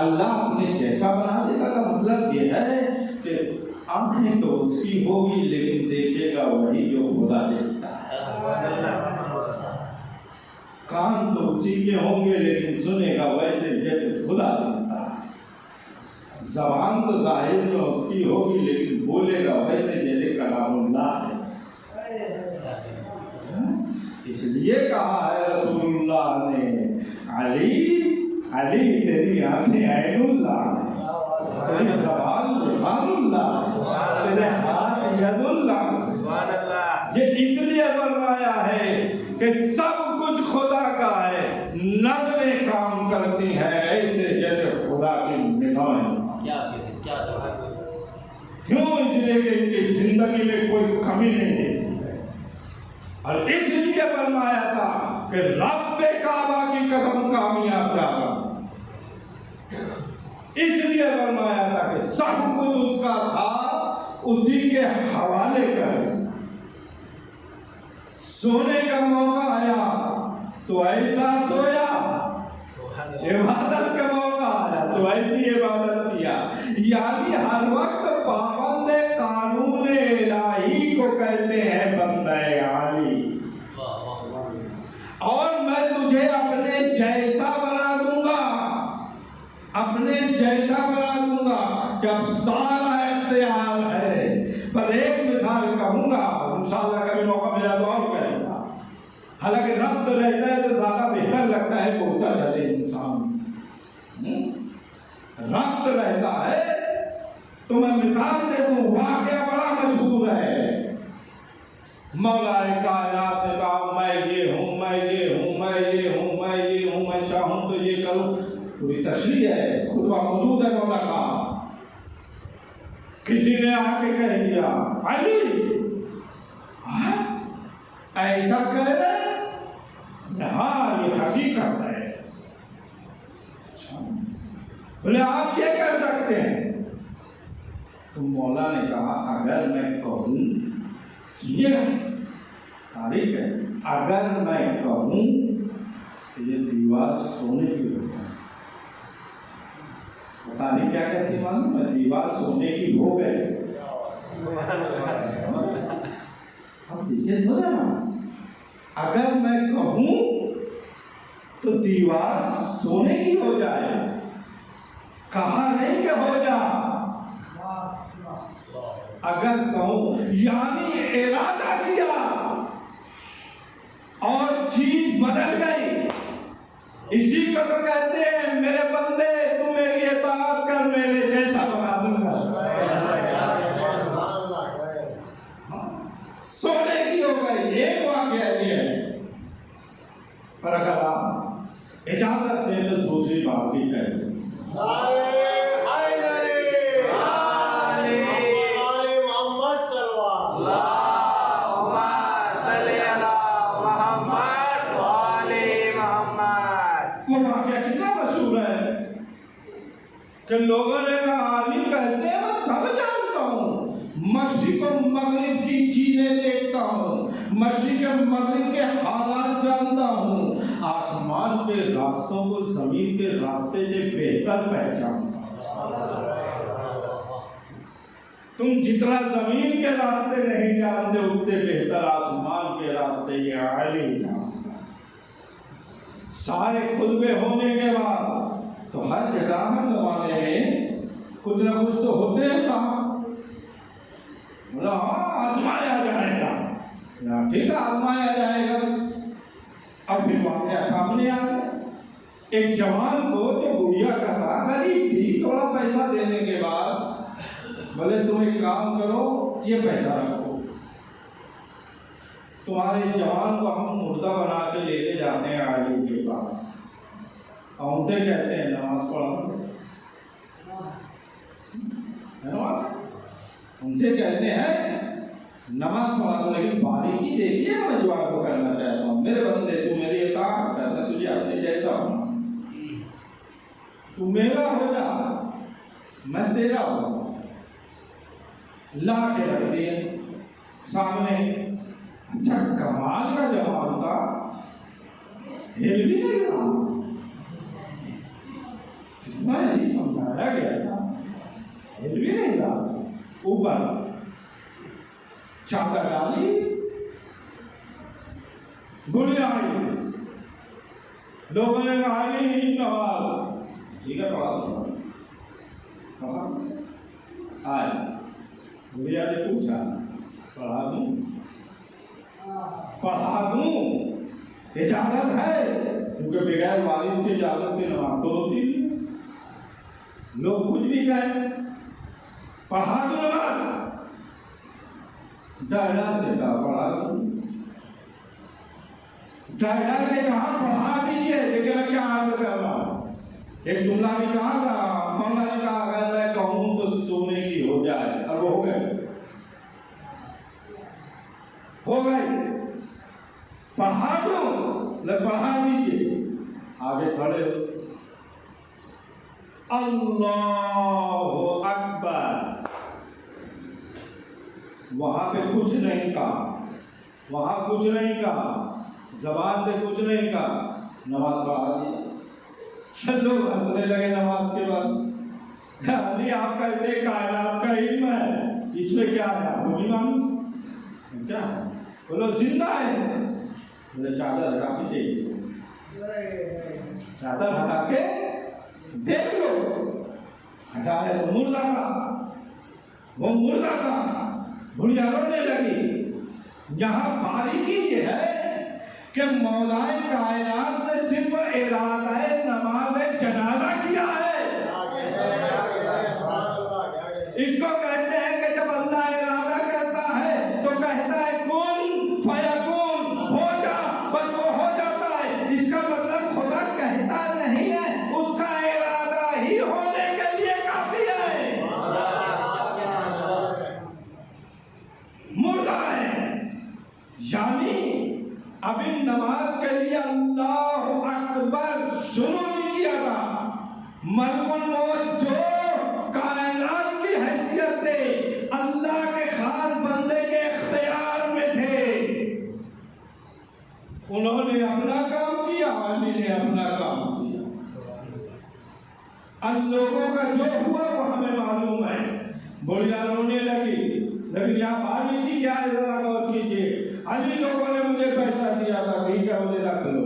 B: اللہ اپنے جیسا بنا دے گا کا مطلب یہ ہے کہ آنکھیں تو اس کی ہوگی لیکن دیکھے گا وہی جو خدا دیکھتا ہے. کان تو اسی کے ہوں گے لیکن سنے گا ویسے جیسے خدا سنتا ہے. زبان تو ظاہر میں اس کی ہوگی لیکن بولے گا ویسے جیسے کلام اللہ ہے. اس لیے کہا ہے رسول اللہ نے علی علی تیری آنکھیں عین اللہ، تیری زبان لسان اللہ، تیرے ہاتھ ید اللہ. یہ اس لیے فرمایا ہے کہ سب کچھ خدا کا ہے، نظریں کام کرتی ہیں ایسے جیسے خدا کی نگاہیں. کیوں؟ اس لیے کہ ان کی زندگی میں کوئی کمی نہیں دیتی ہے. اور اس لیے فرمایا تھا کہ رب کعبہ کی قدم کامیاب جا رہا. اس لیے فرمایا تھا کہ سب کچھ اس کا تھا، اسی کے حوالے کر. سونے کا موقع آیا تو ایسا سویا، عبادت کا موقع آیا تو ایسی عبادت کیا. یعنی ہر وقت پابند قانون الہی کو کہتے ہیں بندہ عالی. اور میں تجھے اپنے جیسا بنا دوں گا، اپنے جیسا بنا دوں گا کہ اب سارا اختیار ہے. پر ایک مثال کہوں گا، انشاءاللہ کبھی موقع ملا تو اور کہوں گا. حالانکہ ربط رہتا ہے تو زیادہ بہتر لگتا ہے بولتا چلے انسان. ربط رہتا ہے تو میں مثال دے دوں. واقعہ بڑا مشہور ہے. مولا کائنات نے کہا میں یہ ہوں، میں یہ ہوں، میں یہ ہوں، میں یہ ہوں، میں چاہوں تو یہ کروں. پوری تشریح ہے، خطبہ موجود ہے مولا کا. کسی نے آ کے کہہ دیا علی ایسا کہہ رہے؟ ہاں یہ حقیقت ہے. بولے آپ یہ کہہ سکتے ہیں؟ تو مولا نے کہا اگر میں کہوں، یہ تاریخ ہے، اگر میں کہوں تو یہ دیوار سونے کی ہو جائے. پتا نہیں کیا کہتی معلوم ہے؟ دیوار سونے کی ہو گئے. اب دیکھیے مزہ نا، اگر میں کہوں تو دیوار سونے کی ہو جائے. کہا نہیں کہ ہو جا، اگر کہوں یعنی ارادہ کیا اور چیز بدل گئی. اسی کو تو کہتے ہیں میرے بندے تو میری اطاعت کر، میرے جیسا بنا دوں گا. سونے کی ہو گئی. ایک واقعہ یہ ہے، پر اگر آپ اجازت دیں تو دوسری بات بھی کہہ دیں. وہ واقعہ کتنا مشہور ہے کہ لوگوں نے کہا عالم کہتے ہیں میں سب جانتا ہوں، مشرق اور مغرب کی چیزیں دیکھتا ہوں، مشرق اور مغرب کے حالات جانتا ہوں، آسمان کے راستوں کو زمین کے راستے سے بہتر پہچانتا ہوں. تم جتنا زمین کے راستے نہیں جانتے اس سے بہتر آسمان کے راستے یہ عالم جانتا. سارے خطبے ہونے کے بعد تو ہر جگہ ہر زمانے میں کچھ نہ کچھ تو ہوتے ہیں صاحب. بولا ہاں آزمایا جائے گا. ٹھیک ہے آزمایا جائے گا. اب بھی واقعہ سامنے آ گیا. ایک جوان کو جو گڑیا کا تھا، غریب تھی، تھوڑا پیسہ دینے کے بعد بولے تم ایک کام کرو، یہ پیسہ رکھو، تمہارے جوان کو ہم مردہ بنا کے لے کے جاتے ہیں عالم کے پاس. اونتے کہتے ہیں نماز پڑھا، ان سے کہتے ہیں نماز پڑھا دو، لیکن باریکی دیکھیے میں جو آپ کو کرنا چاہتا ہوں. میرے بندے تو میری اطاعت کرنا، تجھے اپنے جیسا ہونا، تو میرا ہو جا میں تیرا ہوں. لا کے رکھ دیے سامنے. اچھا کمال کا جوان تھا، ہل بھی نہیں رہا. کتنا یہی سمجھایا گیا تھا، ہل بھی نہیں رہا. اوپر چادر ڈالی، گڑیا آئی. لوگوں نے کہا نہیں نواز ٹھیک ہے پڑھا دوں. آئے بڑھیا نے پوچھا پڑھا دوں اجازت ہے؟ کیونکہ بغیر والد کی اجازت کی نماز تو ہوتی نہیں. لوگ کچھ بھی کہیں پڑھا دوں نماز، ڈائڈر نے کہا پڑھا دوں. ڈائڈر نے کہا پڑھا دیجیے، لیکن میں کیا عرض کر رہا ہوں، ایک جملہ بھی کہا تھا مولا نے کہا اگر میں کہوں تو سونے کی ہو جائے، اور وہ ہو گئے پڑھا دوں لے پڑھا دیجیے. آگے کھڑے ہو اللہ اکبر. وہاں پہ کچھ نہیں کہا، وہاں کچھ نہیں کہا، زبان پہ کچھ نہیں کہا، نماز پڑھا دیا. لوگ ہنسنے لگے نماز کے بعد. علی آپ کا اتنے کائنات کا علم ہے، اس میں کیا ہے آپ کو نہیں معلوم کیا ہے؟ بولو زندہ ہے. بولے چادر ہٹا کے دیکھ لو، چادر ہٹا کے دیکھ لو. ہٹایا تو مردہ تھا، وہ مردہ تھا. بڑھیا رونے لگی. یہاں باریکی یہ ہے کہ مولائے کائنات نے صرف ارادہ نماز جنازہ کیا ہے. اس کو کہتے ہیں کہ جب اللہ ارادہ کرتا ہے تو کہتا ہے کن فیکون، ہو جا، بس وہ ہو جاتا ہے. اس کا مطلب خدا کہتا نہیں ہے، اس کا ارادہ ہی ہونے کے لیے کافی ہے. مردہ ہے، یعنی ابھی نماز کے لیے اللہ اکبر شروع نہیں کیا تھا. ملک الموت جو کائنات کی حیثیت سے اللہ کے خاص بندے کے اختیار میں تھے، انہوں نے اپنا کام کیا، علی نے اپنا کام کیا. ان لوگوں کا جو ہوا وہ ہمیں معلوم ہے. بڑھیا رونے لگی. لیکن یہاں علی کی کیا ہے ذرا غور کیجیے. علی لوگوں نے مجھے پیسہ دیا تھا، ٹھیک ہے مجھے رکھ لو.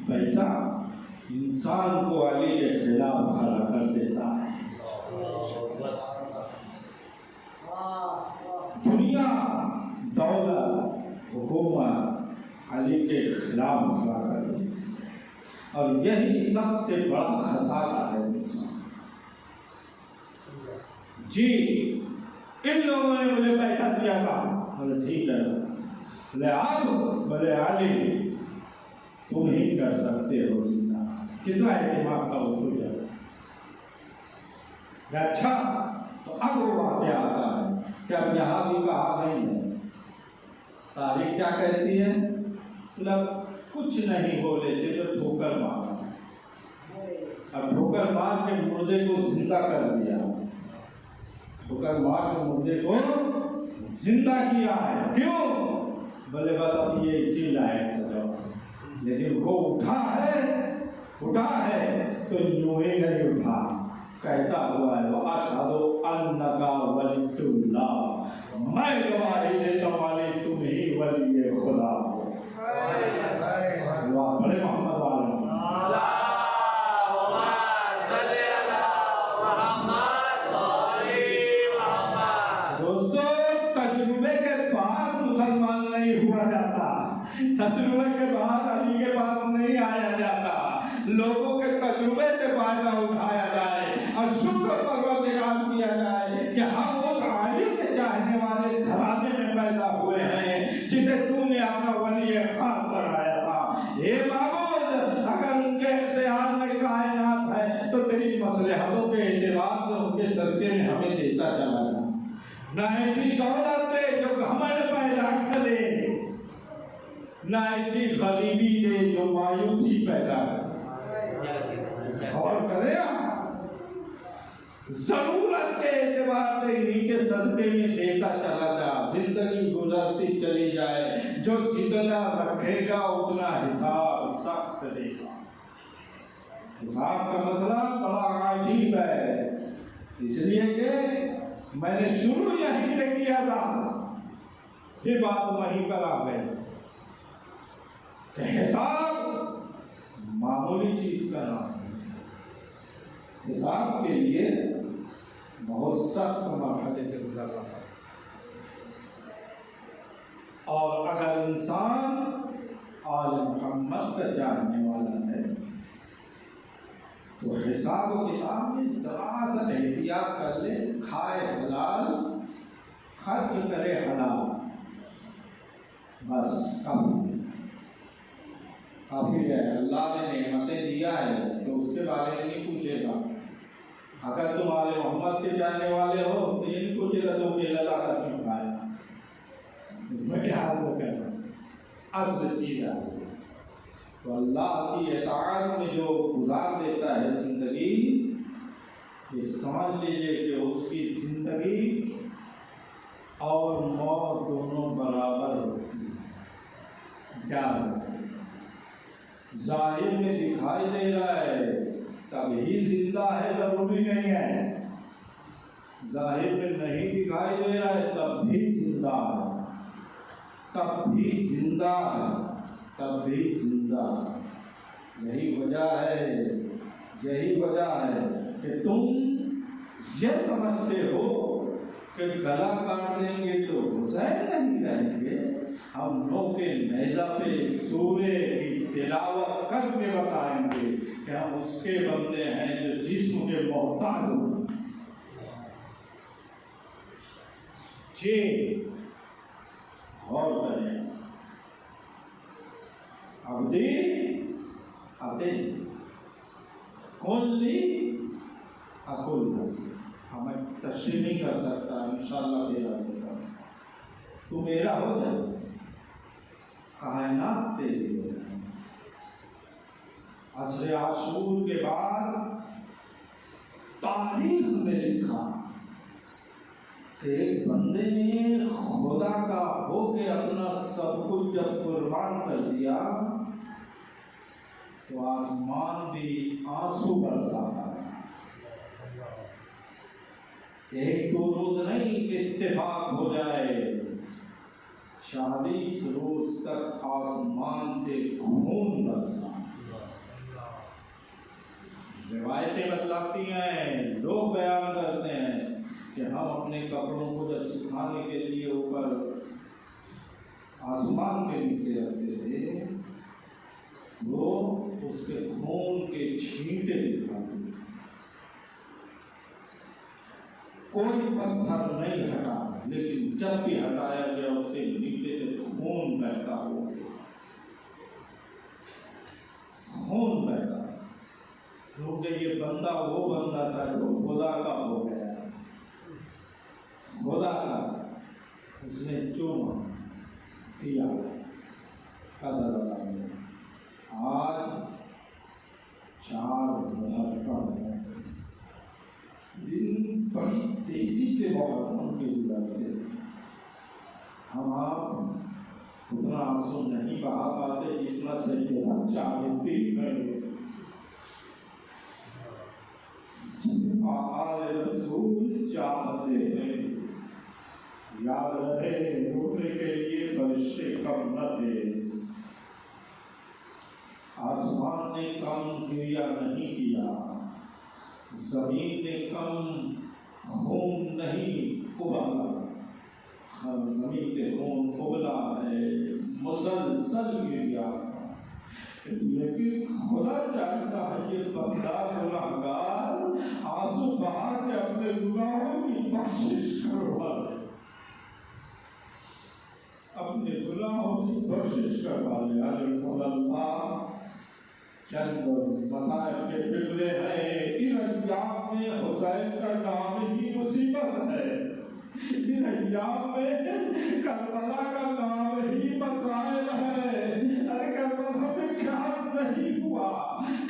B: پیسہ انسان کو علی کے خلاف کھڑا کر دیتا ہے. دنیا، دولت، حکومت علی کے خلاف کھڑا کر دیتی ہے، اور یہی سب سے بڑا خسارہ ہے انسان. جی ان لوگوں نے مجھے پیسہ دیا تھا، بولے ٹھیک ہے لے آؤ. بولے علی تم ہی کر سکتے ہو زندہ. کتنا اہتمام تھا اس کو جاتا. اچھا تو اب وہ واقعہ آتا ہے کہ اب یہاں بھی کہا نہیں ہے. تاریخ کیا کہتی ہے؟ مطلب کچھ نہیں بولے سے جو ٹھوکر مارا. اب ٹھوکر مار کے مردے کو زندہ کر دیا، ٹھوکر مار کے مردے کو زندہ کیا ہے. کیوں؟ بولے بات اب یہ اسی لائق تھا. لیکن وہ اٹھا ہے تو یوں ہی نہیں اٹھا، کہتا ہوا ہے وَأَشْهَدُ أَنَّكَ وَلِيُّ اللَّهِ، میں گواہی دیتا ہوں علی تم ہی ولی خدا ہو. اللہ بڑے محمد والے دوستو. تجربے کے بعد مسلمان نہیں ہوا جاتا، تجربے کے بعد علی کے پاس نہیں آیا جاتا. لوگوں کے تجربے سے فائدہ اٹھایا جائے اور شکر پروردگار کیا جائے کہ ہم اس علی کے چاہنے والے گھرانے میں پیدا ہوئے ہیں جسے تو نے اپنا ولی خاص بنایا تھا. اے معبود، اگر ان کے اختیار میں کائنات ہے تو تیری مصلحتوں کے اعتبار سے ان کے صدقے میں ہمیں دیتا چلا جا. نہ ایسی دولت دے جو ہمیں پیدا کرے، نہ ایسی غریبی دے جو مایوسی پیدا کرے. غور کریں ضرورت کے اعتبار سے انہیں کے صدقے میں دیتا چلا جا. زندگی گزرتی چلی جائے، جو جتنا رکھے گا اتنا حساب سخت دے گا. حساب کا مسئلہ بڑا عجیب ہے، اس لیے کہ میں نے شروع یہیں سے کیا تھا، یہ بات وہیں پر آ گئی کہ حساب معمولی چیز کا نام ہے. حساب کے لیے بہت سخت مرحلے سے گزر رہا ہے. اور اگر انسان آل محمد کا جاننے والا ہے تو حساب و کتاب میں ذرا سا احتیاط کر لے. کھائے حلال، خرچ کرے حلال، بس کافی ہے. اللہ نے نعمتیں دیا ہے تو اس کے بارے میں نہیں پوچھے گا. اگر تم آل محمد کے جاننے والے ہو تو یہ نہیں پوچھے گا تو کہ اللہ کا کیوں کھایا، میں کیا حاضر کرنا. اصل چیز ہے تو اللہ کی اطاعت میں جو گزار دیتا ہے زندگی، یہ سمجھ لیجیے کہ اس کی زندگی اور موت دونوں برابر ہوتی ہے. کیا ظاہر میں دکھائی دے رہا ہے تب ہی زندہ ہے ضروری نہیں ہے. ظاہر میں نہیں دکھائی دے رہا ہے تب بھی زندہ ہے، تب بھی زندہ ہے، تب بھی زندہ ہے. یہی وجہ ہے کہ تم یہ سمجھتے ہو کہ گلا کاٹ دیں گے تو حسین نہیں رہیں گے. ہم لوگ کے نیزہ پہ سورے کی تلاوت کر کے بتائیں گے کہ ہم اس کے بندے ہیں جو جسم کے محتاج ہوں. جی غور کریں. عبدی عبدی کلی اکل. ہمیں تشریح نہیں کر سکتا، انشاءاللہ میرا ہوگا. تو میرا ہو جائے، کائنات تیری ہو جائے. عصر عاشور کے بعد تاریخ میں لکھا کہ ایک بندے نے خدا کا ہو کے اپنا سب کچھ جب قربان کر دیا تو آسمان بھی آنسو برساتا ہے. ایک دو روز نہیں کہ اتفاق ہو جائے، 40 روز تک آسمان پہ خون برسا. روایتیں بتلاتی ہیں، لوگ بیان کرتے ہیں کہ ہم اپنے کپڑوں کو جب سکھانے کے لیے اوپر آسمان کے نیچے رکھتے تھے وہ اس کے خون کے چھینٹے دکھاتے. کوئی پتھر نہیں ہٹا، لیکن جب بھی ہٹایا گیا اس کے نیچے سے خون بہتا ہوا، خون بہتا. کیونکہ یہ بندہ وہ بندہ تھا جو خدا کا ہو گیا، خدا کا. اس نے چوما دیا قدر اللہ. آج 4 محرم ہے، دن بڑی تیزی سے محرم کے گزرتے. ہم آپ اتنا آنسو نہیں بہا پاتے جتنا سیدہ چاہتی ہے. آل رسول چاہتے ہیں. یاد رہے رونے کے لیے فرشتے کم نہ تھے. آسمان نے کم کیا نہیں کیا، زمین نے کم خون نہیں ابالا. زمین کے خون ابلا ہے، مسلسل گریا. لیکن خدا چاہتا ہے یہ بندہ گناہگار آنسو بہا کے اپنے گناہوں کی بخشش کروا لے، اپنے گناہوں کی بخشش کروا لے. حضرت اللہ چند مسائل کے فکرے ہیں. ان ایام میں حسین کا نام ہی مصیبت ہے، ان ایام میں کربلا کا نام ہی مسائل ہے. ارے کربلا میں کیا نہیں ہوا،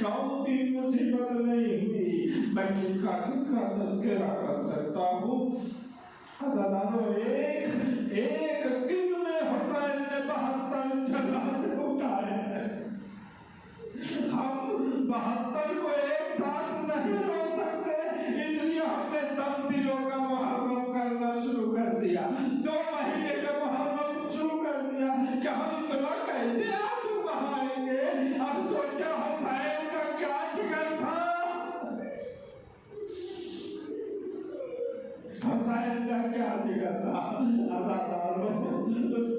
B: کون سی مصیبت نہیں ہوئی. میں کس کا تذکرہ کر سکتا ہوں. ہزاروں ایک دن میں حسین نے 72 جنازے اٹھائے ہیں. ہم 72 کو ایک ساتھ نہیں رو سکتے، اس لیے ہم نے 10 دنوں کا محرم کرنا شروع کر دیا، 2 مہینے کا محرم شروع کر دیا کہ ہم اتنا کیسے آنسو بہائیں گے. اب سوچا حسین کا کیا فکر تھا. لگا ازاداروں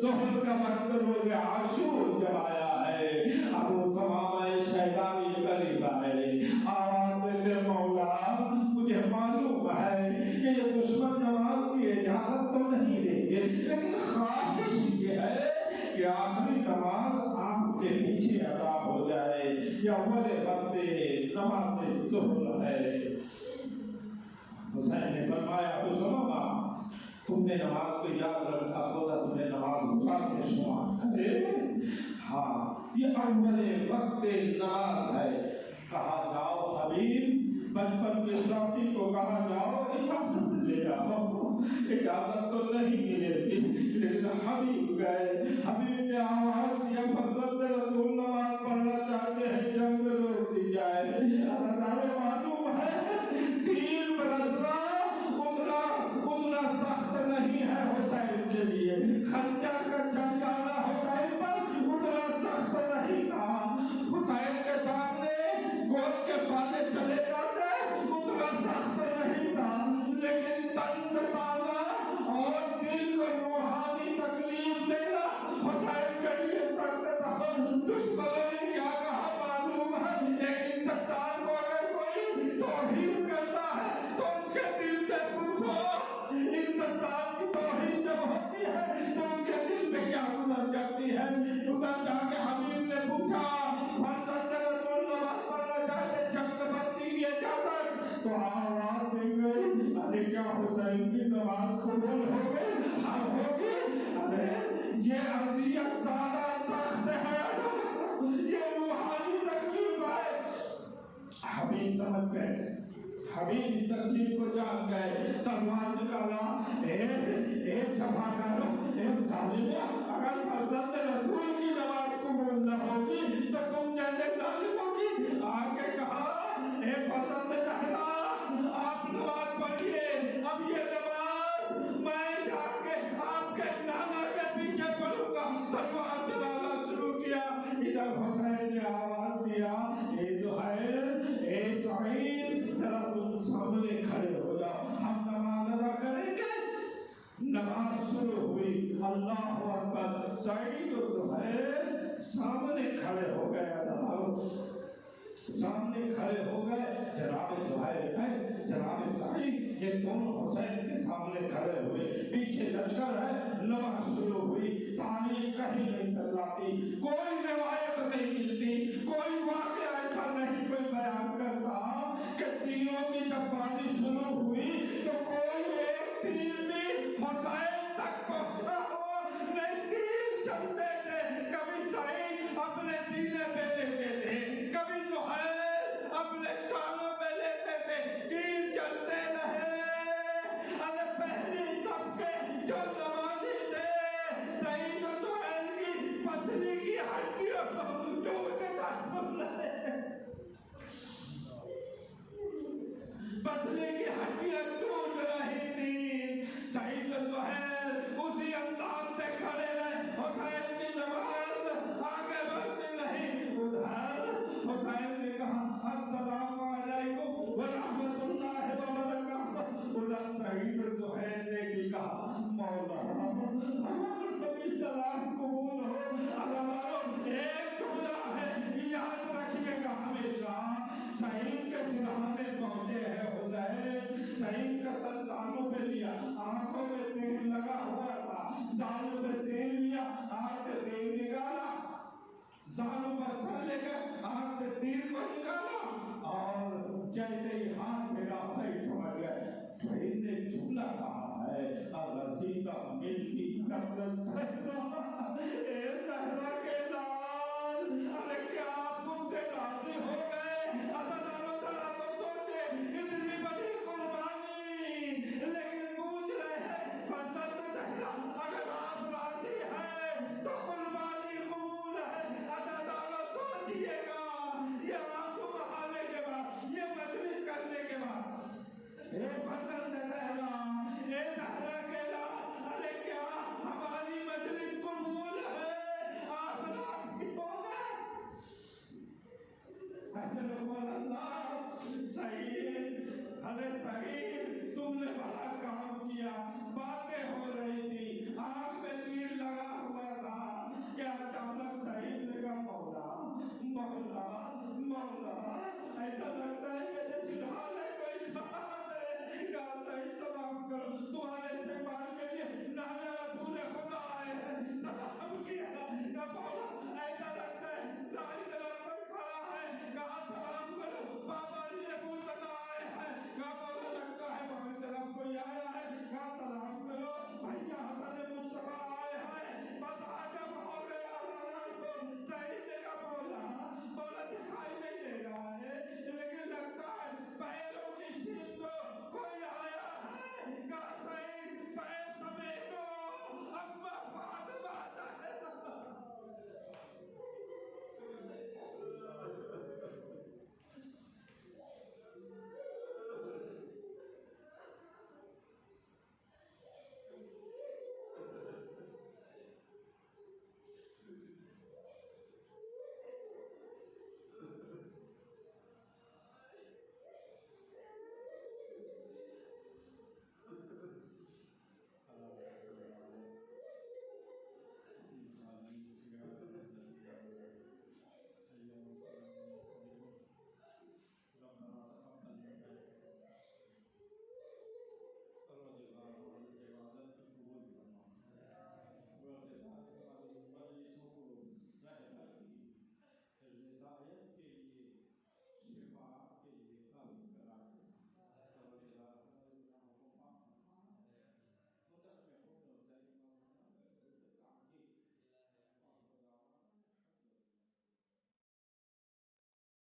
B: ظہر کا وقت روز عاشور جب آیا ہے ابو ثمامہ شیطانی قریب آئے آواز دیتے مولا مجھے معلوم ہے کہ یہ دشمن نماز کی اجازت تو نہیں دیں گے لیکن خواہش یہ ہے کہ آخری نماز آپ کے پیچھے ادا ہو جائے یہ اول وقت نماز ظہر ہے حسین نے فرمایا ابو ثمامہ تم نے نماز کو یاد رکھا خدا تمہیں نماز بخار میں شمار کرے ہاں یہ اول وقت نماز ہے کہا جاؤ حبیب بچپن کے ساتھی کو کہا جاؤ اجازت لے جاؤ اجازت تو نہیں ملے گی لیکن حبیب گئے حبیب نے آواز دیا فرزند رسول نماز پڑھنا چاہتے ہیں جنگ روک دی جائے اللہ معلوم ہے تیر برسنا اتنا سخت نہیں ہے حسین کے لیے خنجر کا چلانا حسین پر اتنا سخت نہیں تھا حسین کے سامنے گود کے پالے چلے جاتے اتنا سخت نہیں تھا لیکن تن ستانا اور دل کو روحانی تکلیف دینا حسین کے لیے سخت تھا دشمنوں نے کیا کہا معلوم ہے ایک انسان کو اگر کوئی توہین کرتا ہے تو اس کے دل سے پوچھو انسان کی توہین جب ہوتی ہے تو اس کے دل میں کیا گزر جاتی ہے ادھر جا کے حبیب نے پوچھا فرزند رسول نماز پڑھنا چاہتے جنگ بندی کی اجازت تو آواز دے گئی ارے کیا حسین کی نماز قبول ہو گئی ہاں ہوگی ارے یہ اذیت زیادہ سخت ہے یہ روحانی تکلیف ہے حبیب سمجھ گئے حبیب اس تکلیف کو جان گئے تلوار نکالا اے جمع کرو اے ظالموں اگر فرزند رسول کی نماز قبول نہ ہوگی تو تم جیسے ظالموں کی آگے کہا اے فرزند زہرا آپ نماز پڑھیے اب یہ نماز میں جا کے آپ کے نانا کے پیچھے پڑھوں گا تلوار چلانا شروع کیا ادھر حسین نے آواز دیا اے زہیر اے سعید ذرا تم سامنے کھڑے ہو جاؤ ہم نماز ادا کریں گے نماز شروع ہوئی اللہ اکبر سعید و زہیر سامنے کھڑے ہو گئے سامنے کھڑے ہو گئے جناب زہیر ہے جناب سعید یہ دونوں حسین کے سامنے کھڑے ہوئے پیچھے لشکر ہے نماز شروع ہوئی تاریخ کہیں نہیں بدلاتی کوئی روایت نہیں ملتی کوئی واقعہ ایسا نہیں کوئی بیان کرتا کہ تیروں کی جب باری شروع ہوئی تو کوئی ایک تیر بھی حسین تک پہنچا ہو نہیں تیر چلتے تھے کبھی سعید اپنے سینے پہ لیتے تھے کبھی زہیر اپنے شانوں پہ لیتے تھے تیر چلتے رہے ارے پہلی سب کے جو نمازی تھے سعید و زہیر کی پسلی کی ہڈیوں کو ٹوٹنے کا سن رہے پسلی کی ہڈیاں ٹوٹ رہی تھی سعید و زہیر اسی انداز سے کھڑے رہے حسین کی نماز آگے بڑھتی رہی ادھر حسین نے کہا السلام علیکم ورحمۃ اللہ وبرکاتہ ادھر سعید و زہیر نے بھی کہا مولا ہمارا نبی سلام قبول ہو ہمارا ایک جملہ ہے یاد رکھیے گا ہمیشہ سعید کے سرحانے پہنچے ہیں حسین سعید کا سر زانوں پہ لیا آنکھوں میں تیل لگا ہوا تھا زانوں پہ تیل لیا آنکھ سے تیل نکالا زانوں پر سر لے کر آنکھ سے تیر کو نکالا اور جیسے ہی ہاتھ میرا صحیح سمجھ گئے سعید نے جملہ کہا ہے الرزیدہ ملکی قبل زہرا اے زہرا کے لال ارے کیا آپ مجھ سے راضی ہو گئے اللہ تعالیٰ تو سوچے اتنی بڑی قربانی لیکن پوچھ رہے ہیں فرزند زہرا اگر آپ راضی ہیں تو قربانی قبول ہے اللہ تعالیٰ سوچئے گا یہ آنسو بہانے کے بعد یہ مجلس کرنے کے بعد